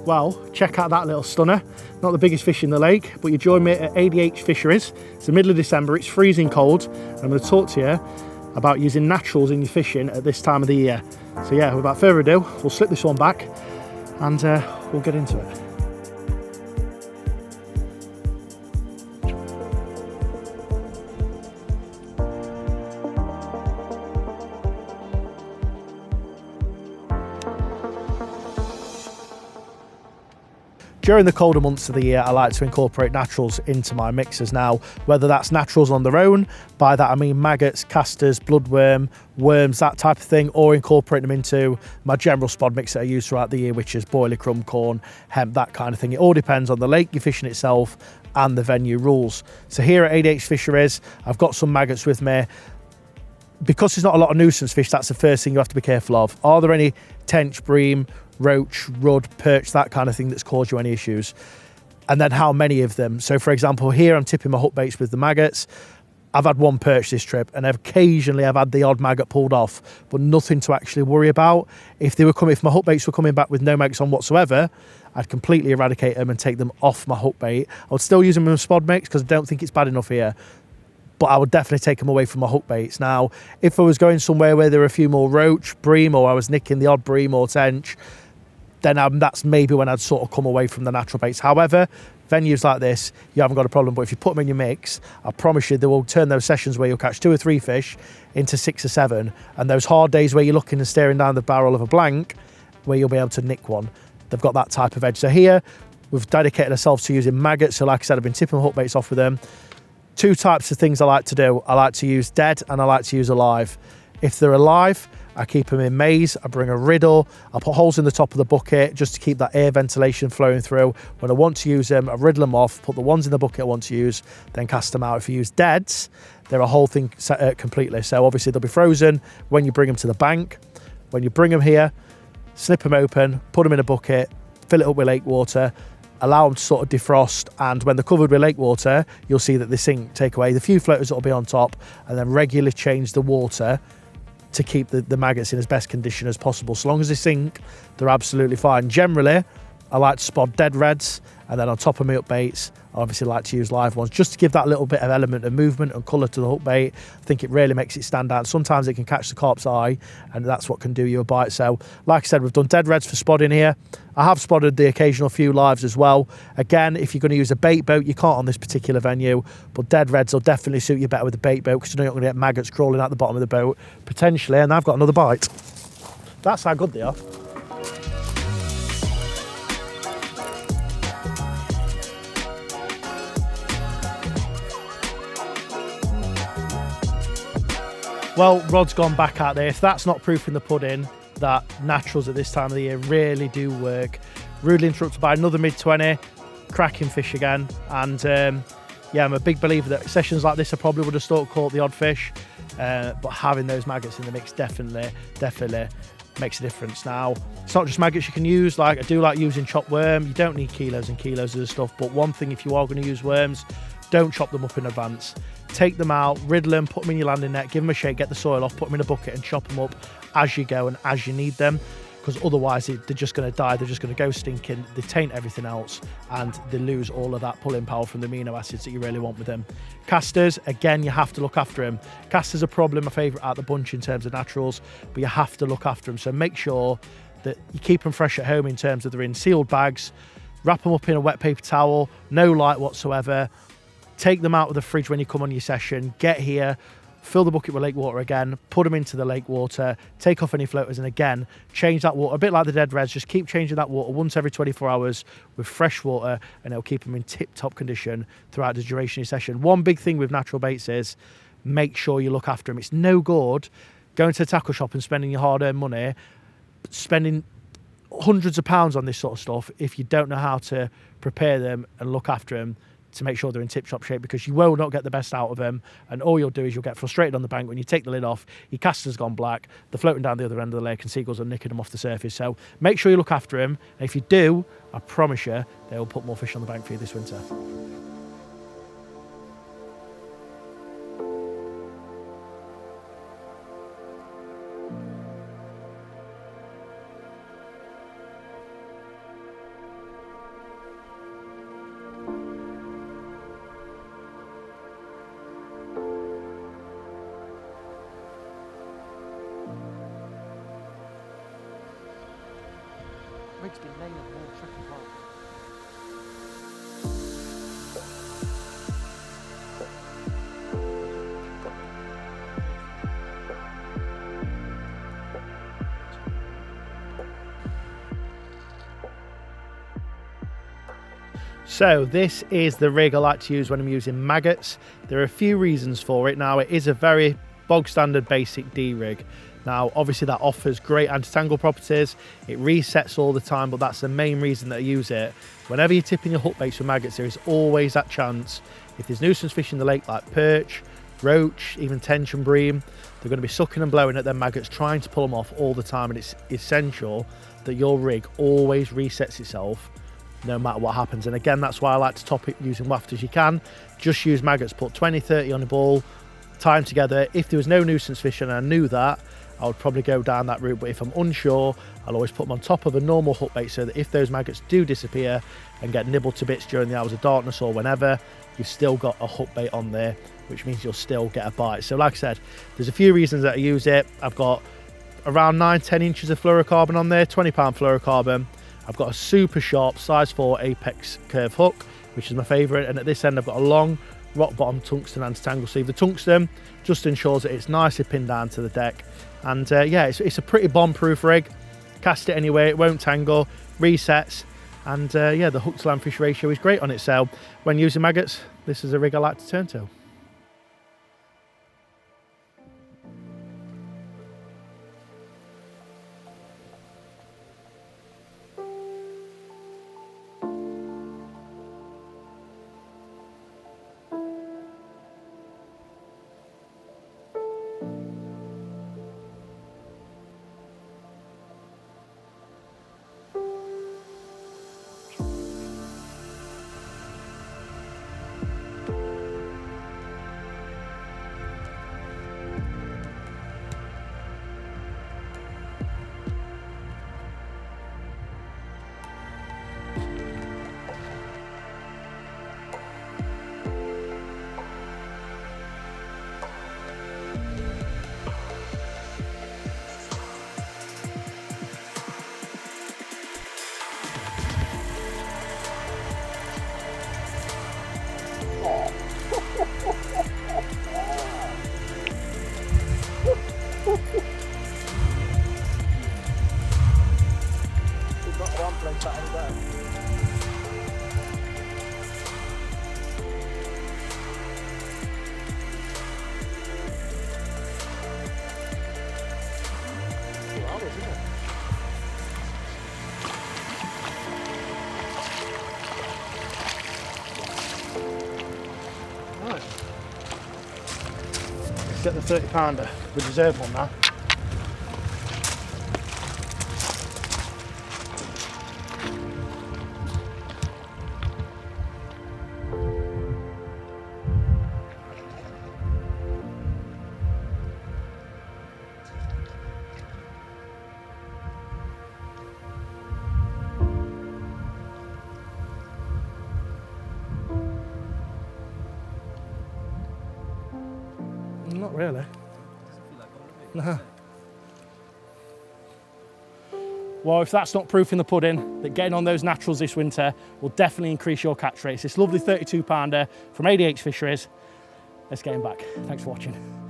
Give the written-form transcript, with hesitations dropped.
Well, check out that little stunner. Not the biggest fish in the lake, but you join me at ADH Fisheries. It's the middle of December, it's freezing cold. And I'm going to talk to you about using naturals in your fishing at this time of the year. So yeah, without further ado, we'll slip this one back and we'll get into it. During the colder months of the year, I like to incorporate naturals into my mixers now, whether that's naturals on their own, by that I mean maggots, casters, bloodworm, worms, that type of thing, or incorporate them into my general spod mix that I use throughout the year, which is boiler crumb, corn, hemp, that kind of thing. It all depends on the lake you're fishing itself and the venue rules. So here at ADH Fisheries, I've got some maggots with me. Because there's not a lot of nuisance fish, that's the first thing you have to be careful of. Are there any tench, bream, roach, rudd, perch, that kind of thing that's caused you any issues? And then how many of them? So for example, here I'm tipping my hook baits with the maggots. I've had one perch this trip, and occasionally I've had the odd maggot pulled off, but nothing to actually worry about. If my hook baits were coming back with no maggots on whatsoever, I'd completely eradicate them and take them off my hook bait. I would still use them in a spod mix because I don't think it's bad enough here, but I would definitely take them away from my hook baits. Now, if I was going somewhere where there were a few more roach, bream, or I was nicking the odd bream or tench, then that's maybe when I'd sort of come away from the natural baits. However, venues like this, you haven't got a problem, but if you put them in your mix, I promise you they will turn those sessions where you'll catch 2 or 3 fish into 6 or 7, and those hard days where you're looking and staring down the barrel of a blank, where you'll be able to nick one. They've got that type of edge. So here, we've dedicated ourselves to using maggots. So like I said, I've been tipping hook baits off with them. 2 types of things I like to do. I like to use dead and I like to use alive. If they're alive, I keep them in maize, I bring a riddle, I put holes in the top of the bucket just to keep that air ventilation flowing through. When I want to use them, I riddle them off, put the ones in the bucket I want to use, then cast them out. If you use deads, they're a whole thing completely. So obviously they'll be frozen when you bring them to the bank. When you bring them here, snip them open, put them in a bucket, fill it up with lake water, allow them to sort of defrost, and when they're covered with lake water, you'll see that they sink, take away the few floaters that will be on top, and then regularly change the water to keep the maggots in as best condition as possible. So long as they sink, they're absolutely fine. Generally, I like to spot dead reds, and then on top of my hook baits, I obviously like to use live ones just to give that little bit of element of movement and colour to the hook bait. I think it really makes it stand out. Sometimes it can catch the carp's eye, and that's what can do you a bite. So like I said, we've done dead reds for spodding here. I have spotted the occasional few lives as well. Again, if you're going to use a bait boat, you can't on this particular venue, but dead reds will definitely suit you better with a bait boat because you're not going to get maggots crawling out the bottom of the boat potentially, and I've got another bite. That's how good they are. Well, Rod's gone back out there. If that's not proof in the pudding that naturals at this time of the year really do work. Rudely interrupted by another mid-20, cracking fish again. And yeah, I'm a big believer that sessions like this I probably would have caught the odd fish, but having those maggots in the mix definitely makes a difference. Now, it's not just maggots you can use. Like I do like using chopped worm. You don't need kilos and kilos of the stuff, but one thing, if you are going to use worms, don't chop them up in advance. Take them out, riddle them, put them in your landing net, give them a shake, get the soil off, put them in a bucket and chop them up as you go and as you need them, because otherwise they're just going to die, they're just going to go stinking, they taint everything else, and they lose all of that pulling power from the amino acids that you really want with them. Casters, again, you have to look after them. Casters are probably my favourite out of the bunch in terms of naturals, but you have to look after them, so make sure that you keep them fresh at home in terms of they're in sealed bags, wrap them up in a wet paper towel, no light whatsoever. Take them out of the fridge when you come on your session, get here, fill the bucket with lake water again, put them into the lake water, take off any floaters, and again, change that water, a bit like the dead reds, just keep changing that water once every 24 hours with fresh water, and it'll keep them in tip-top condition throughout the duration of your session. One big thing with natural baits is make sure you look after them. It's no good going to a tackle shop and spending your hard-earned money, spending hundreds of pounds on this sort of stuff if you don't know how to prepare them and look after them to make sure they're in tip-top shape, because you will not get the best out of them, and all you'll do is you'll get frustrated on the bank when you take the lid off, your caster's gone black, they're floating down the other end of the lake and seagulls are nicking them off the surface. So make sure you look after them, and if you do, I promise you they will put more fish on the bank for you this winter. to be nailed more tricky part. So this is the rig I like to use when I'm using maggots. There are a few reasons for it. Now, it is a very bog standard basic D rig. Now, obviously that offers great anti-tangle properties. It resets all the time, but that's the main reason that I use it. Whenever you're tipping your hook baits with maggots, there is always that chance, if there's nuisance fish in the lake like perch, roach, even tension bream, they're going to be sucking and blowing at their maggots, trying to pull them off all the time. And it's essential that your rig always resets itself no matter what happens. And again, that's why I like to top it using waft as you can. Just use maggots, put 20, 30 on the ball, tie them together. If there was no nuisance fish and I knew that, I would probably go down that route. But if I'm unsure, I'll always put them on top of a normal hook bait so that if those maggots do disappear and get nibbled to bits during the hours of darkness or whenever, you've still got a hook bait on there, which means you'll still get a bite. So like I said, there's a few reasons that I use it. I've got around 9-10 inches of fluorocarbon on there, 20 pound fluorocarbon. I've got a super sharp size 4 apex curve hook, which is my favourite, and at this end I've got a long rock bottom tungsten anti-tangle sleeve. The tungsten just ensures that it's nicely pinned down to the deck, and yeah, it's a pretty bomb-proof rig. Cast it anyway, it won't tangle, resets, and yeah, the hook to landfish ratio is great on it. So when using maggots, this is a rig I like to turn to. Get the 30 pounder, the reserve one now. Not really. No. Well, if that's not proof in the pudding that getting on those naturals this winter will definitely increase your catch rates. This lovely 32 pounder from ADH Fisheries. Let's get him back. Thanks for watching.